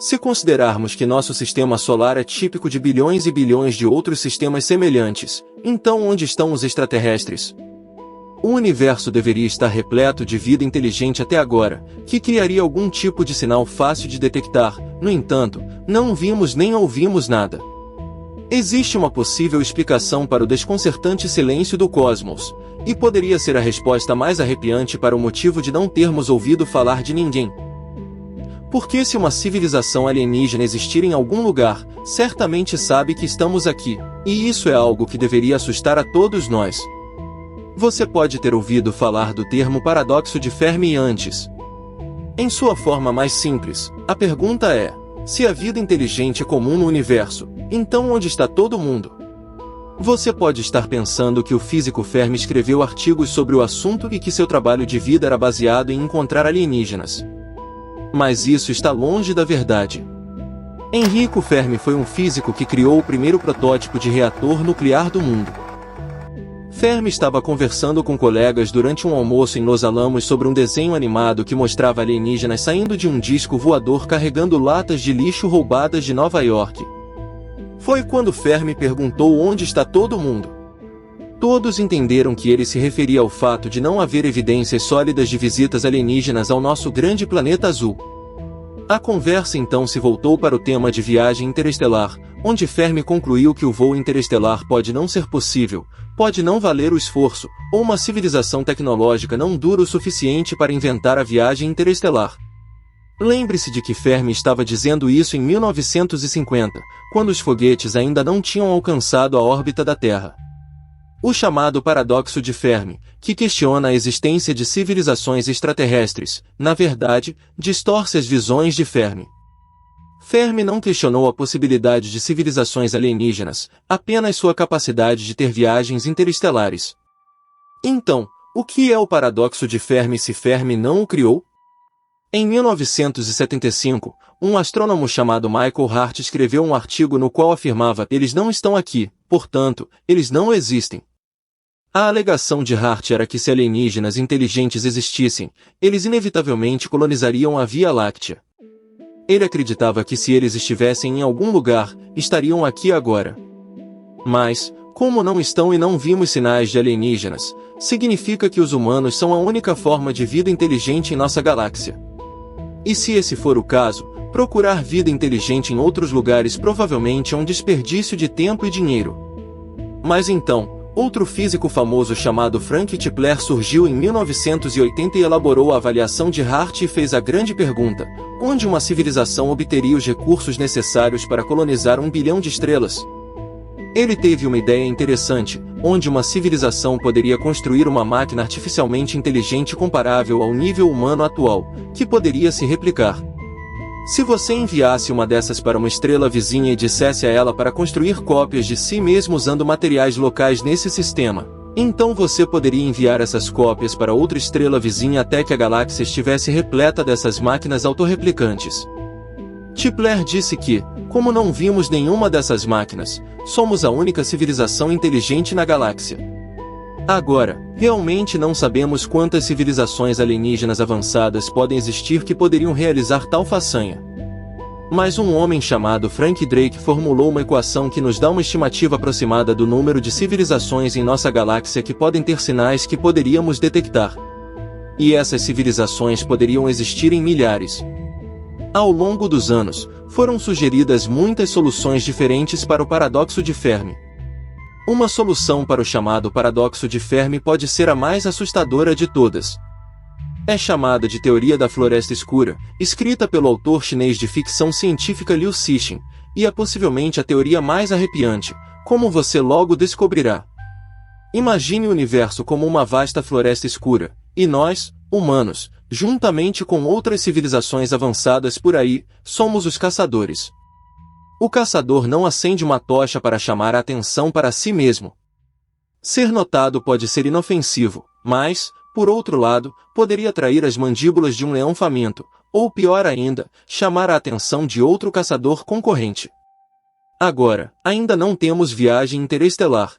Se considerarmos que nosso sistema solar é típico de bilhões e bilhões de outros sistemas semelhantes, então onde estão os extraterrestres? O universo deveria estar repleto de vida inteligente até agora, que criaria algum tipo de sinal fácil de detectar. No entanto, não vimos nem ouvimos nada. Existe uma possível explicação para o desconcertante silêncio do cosmos, e poderia ser a resposta mais arrepiante para o motivo de não termos ouvido falar de ninguém. Porque se uma civilização alienígena existir em algum lugar, certamente sabe que estamos aqui, e isso é algo que deveria assustar a todos nós. Você pode ter ouvido falar do termo paradoxo de Fermi antes. Em sua forma mais simples, a pergunta é: se a vida inteligente é comum no universo, então onde está todo mundo? Você pode estar pensando que o físico Fermi escreveu artigos sobre o assunto e que seu trabalho de vida era baseado em encontrar alienígenas. Mas isso está longe da verdade. Enrico Fermi foi um físico que criou o primeiro protótipo de reator nuclear do mundo. Fermi estava conversando com colegas durante um almoço em Los Alamos sobre um desenho animado que mostrava alienígenas saindo de um disco voador carregando latas de lixo roubadas de Nova York. Foi quando Fermi perguntou onde está todo mundo. Todos entenderam que ele se referia ao fato de não haver evidências sólidas de visitas alienígenas ao nosso grande planeta azul. A conversa então se voltou para o tema de viagem interestelar, onde Fermi concluiu que o voo interestelar pode não ser possível, pode não valer o esforço, ou uma civilização tecnológica não dura o suficiente para inventar a viagem interestelar. Lembre-se de que Fermi estava dizendo isso em 1950, quando os foguetes ainda não tinham alcançado a órbita da Terra. O chamado paradoxo de Fermi, que questiona a existência de civilizações extraterrestres, na verdade, distorce as visões de Fermi. Fermi não questionou a possibilidade de civilizações alienígenas, apenas sua capacidade de ter viagens interestelares. Então, o que é o paradoxo de Fermi se Fermi não o criou? Em 1975, um astrônomo chamado Michael Hart escreveu um artigo no qual afirmava: eles não estão aqui, portanto, eles não existem. A alegação de Hart era que se alienígenas inteligentes existissem, eles inevitavelmente colonizariam a Via Láctea. Ele acreditava que se eles estivessem em algum lugar, estariam aqui agora. Mas, como não estão e não vimos sinais de alienígenas, significa que os humanos são a única forma de vida inteligente em nossa galáxia. E se esse for o caso, procurar vida inteligente em outros lugares provavelmente é um desperdício de tempo e dinheiro. Mas então, outro físico famoso chamado Frank Tipler surgiu em 1980 e elaborou a avaliação de Hart e fez a grande pergunta: onde uma civilização obteria os recursos necessários para colonizar 1 bilhão de estrelas? Ele teve uma ideia interessante, onde uma civilização poderia construir uma máquina artificialmente inteligente comparável ao nível humano atual, que poderia se replicar. Se você enviasse uma dessas para uma estrela vizinha e dissesse a ela para construir cópias de si mesmo usando materiais locais nesse sistema, então você poderia enviar essas cópias para outra estrela vizinha até que a galáxia estivesse repleta dessas máquinas autorreplicantes. Tipler disse que, como não vimos nenhuma dessas máquinas, somos a única civilização inteligente na galáxia. Agora, realmente não sabemos quantas civilizações alienígenas avançadas podem existir que poderiam realizar tal façanha. Mas um homem chamado Frank Drake formulou uma equação que nos dá uma estimativa aproximada do número de civilizações em nossa galáxia que podem ter sinais que poderíamos detectar. E essas civilizações poderiam existir em milhares. Ao longo dos anos, foram sugeridas muitas soluções diferentes para o paradoxo de Fermi. Uma solução para o chamado paradoxo de Fermi pode ser a mais assustadora de todas. É chamada de teoria da floresta escura, escrita pelo autor chinês de ficção científica Liu Cixin, e é possivelmente a teoria mais arrepiante, como você logo descobrirá. Imagine o universo como uma vasta floresta escura, e nós, humanos, juntamente com outras civilizações avançadas por aí, somos os caçadores. O caçador não acende uma tocha para chamar a atenção para si mesmo. Ser notado pode ser inofensivo, mas, por outro lado, poderia atrair as mandíbulas de um leão faminto, ou pior ainda, chamar a atenção de outro caçador concorrente. Agora, ainda não temos viagem interestelar.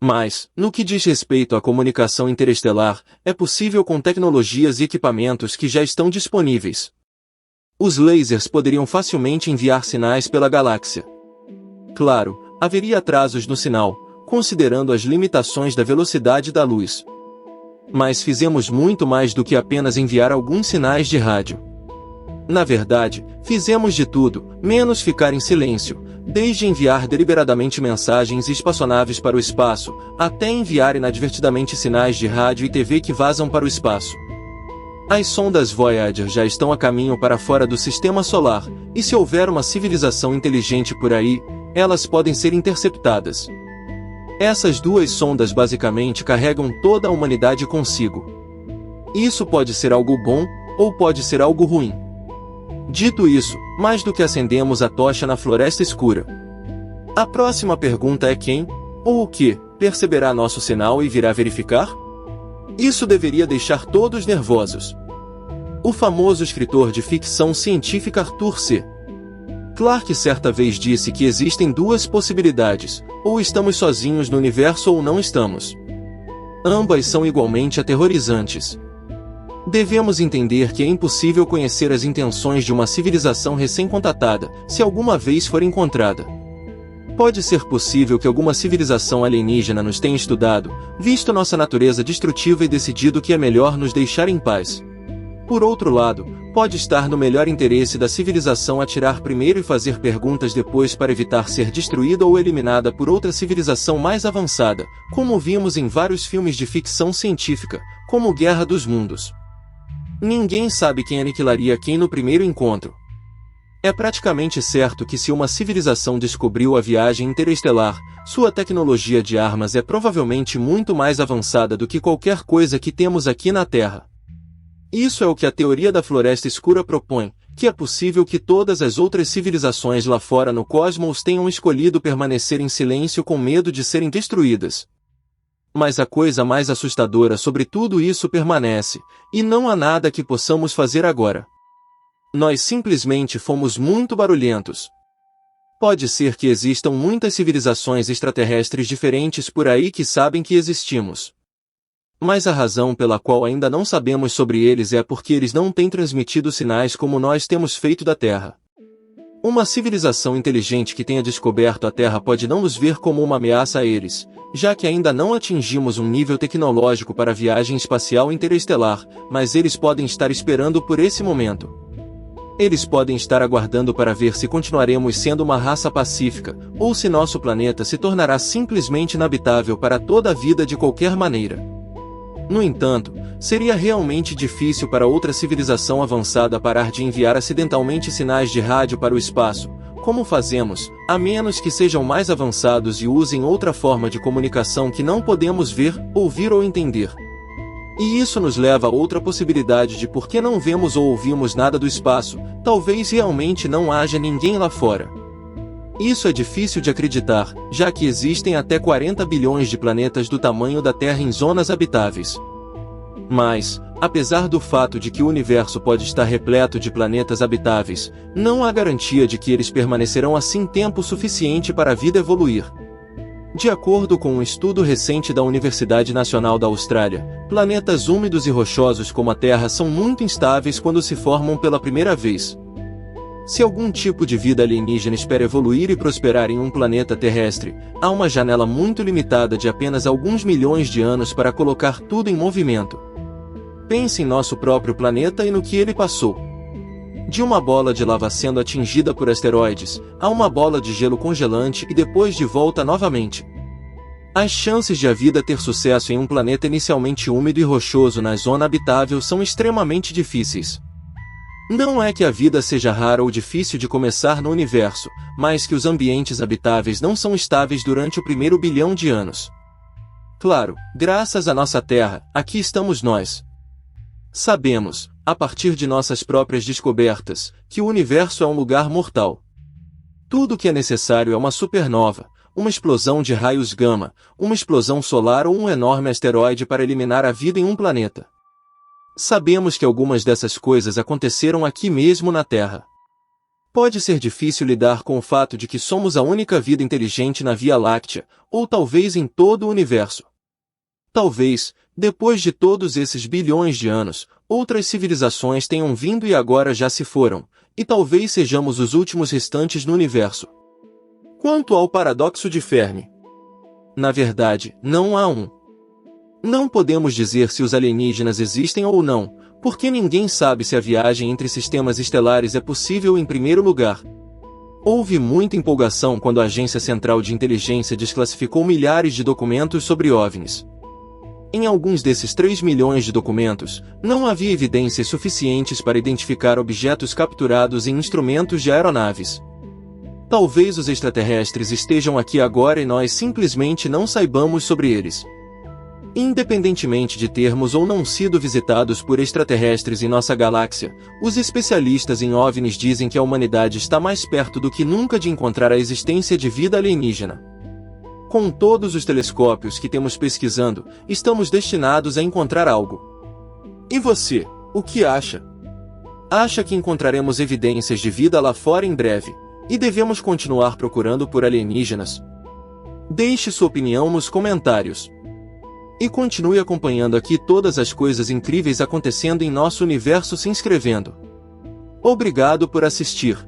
Mas, no que diz respeito à comunicação interestelar, é possível com tecnologias e equipamentos que já estão disponíveis. Os lasers poderiam facilmente enviar sinais pela galáxia. Claro, haveria atrasos no sinal, considerando as limitações da velocidade da luz. Mas fizemos muito mais do que apenas enviar alguns sinais de rádio. Na verdade, fizemos de tudo, menos ficar em silêncio, desde enviar deliberadamente mensagens espaçonaves para o espaço, até enviar inadvertidamente sinais de rádio e TV que vazam para o espaço. As sondas Voyager já estão a caminho para fora do Sistema Solar, e se houver uma civilização inteligente por aí, elas podem ser interceptadas. Essas duas sondas basicamente carregam toda a humanidade consigo. Isso pode ser algo bom, ou pode ser algo ruim. Dito isso, mais do que acendemos a tocha na floresta escura. A próxima pergunta é quem, ou o que, perceberá nosso sinal e virá verificar? Isso deveria deixar todos nervosos. O famoso escritor de ficção científica Arthur C. Clarke certa vez disse que existem duas possibilidades, ou estamos sozinhos no universo ou não estamos. Ambas são igualmente aterrorizantes. Devemos entender que é impossível conhecer as intenções de uma civilização recém-contatada, se alguma vez for encontrada. Pode ser possível que alguma civilização alienígena nos tenha estudado, visto nossa natureza destrutiva e decidido que é melhor nos deixar em paz. Por outro lado, pode estar no melhor interesse da civilização atirar primeiro e fazer perguntas depois para evitar ser destruída ou eliminada por outra civilização mais avançada, como vimos em vários filmes de ficção científica, como Guerra dos Mundos. Ninguém sabe quem aniquilaria quem no primeiro encontro. É praticamente certo que se uma civilização descobriu a viagem interestelar, sua tecnologia de armas é provavelmente muito mais avançada do que qualquer coisa que temos aqui na Terra. Isso é o que a teoria da floresta escura propõe, que é possível que todas as outras civilizações lá fora no cosmos tenham escolhido permanecer em silêncio com medo de serem destruídas. Mas a coisa mais assustadora sobre tudo isso permanece, e não há nada que possamos fazer agora. Nós simplesmente fomos muito barulhentos. Pode ser que existam muitas civilizações extraterrestres diferentes por aí que sabem que existimos. Mas a razão pela qual ainda não sabemos sobre eles é porque eles não têm transmitido sinais como nós temos feito da Terra. Uma civilização inteligente que tenha descoberto a Terra pode não nos ver como uma ameaça a eles, já que ainda não atingimos um nível tecnológico para a viagem espacial interestelar, mas eles podem estar esperando por esse momento. Eles podem estar aguardando para ver se continuaremos sendo uma raça pacífica, ou se nosso planeta se tornará simplesmente inabitável para toda a vida de qualquer maneira. No entanto, seria realmente difícil para outra civilização avançada parar de enviar acidentalmente sinais de rádio para o espaço, como fazemos, a menos que sejam mais avançados e usem outra forma de comunicação que não podemos ver, ouvir ou entender. E isso nos leva a outra possibilidade de por que não vemos ou ouvimos nada do espaço, talvez realmente não haja ninguém lá fora. Isso é difícil de acreditar, já que existem até 40 bilhões de planetas do tamanho da Terra em zonas habitáveis. Mas, apesar do fato de que o universo pode estar repleto de planetas habitáveis, não há garantia de que eles permanecerão assim tempo suficiente para a vida evoluir. De acordo com um estudo recente da Universidade Nacional da Austrália, planetas úmidos e rochosos como a Terra são muito instáveis quando se formam pela primeira vez. Se algum tipo de vida alienígena espera evoluir e prosperar em um planeta terrestre, há uma janela muito limitada de apenas alguns milhões de anos para colocar tudo em movimento. Pense em nosso próprio planeta e no que ele passou. De uma bola de lava sendo atingida por asteroides, a uma bola de gelo congelante e depois de volta novamente. As chances de a vida ter sucesso em um planeta inicialmente úmido e rochoso na zona habitável são extremamente difíceis. Não é que a vida seja rara ou difícil de começar no universo, mas que os ambientes habitáveis não são estáveis durante o primeiro bilhão de anos. Claro, graças à nossa Terra, aqui estamos nós. Sabemos, a partir de nossas próprias descobertas, que o universo é um lugar mortal. Tudo o que é necessário é uma supernova, uma explosão de raios gama, uma explosão solar ou um enorme asteroide para eliminar a vida em um planeta. Sabemos que algumas dessas coisas aconteceram aqui mesmo na Terra. Pode ser difícil lidar com o fato de que somos a única vida inteligente na Via Láctea, ou talvez em todo o universo. Talvez, depois de todos esses bilhões de anos, outras civilizações tenham vindo e agora já se foram, E talvez sejamos os últimos restantes no universo. Quanto ao paradoxo de Fermi, na verdade, não há um. Não podemos dizer se os alienígenas existem ou não, porque ninguém sabe se a viagem entre sistemas estelares é possível em primeiro lugar. Houve muita empolgação quando a Agência Central de Inteligência desclassificou milhares de documentos sobre OVNIs. Em alguns desses 3 milhões de documentos, não havia evidências suficientes para identificar objetos capturados em instrumentos de aeronaves. Talvez os extraterrestres estejam aqui agora e nós simplesmente não saibamos sobre eles. Independentemente de termos ou não sido visitados por extraterrestres em nossa galáxia, os especialistas em OVNIs dizem que a humanidade está mais perto do que nunca de encontrar a existência de vida alienígena. Com todos os telescópios que temos pesquisando, estamos destinados a encontrar algo. E você, o que acha? Acha que encontraremos evidências de vida lá fora em breve, e devemos continuar procurando por alienígenas? Deixe sua opinião nos comentários. E continue acompanhando aqui todas as coisas incríveis acontecendo em nosso universo se inscrevendo. Obrigado por assistir.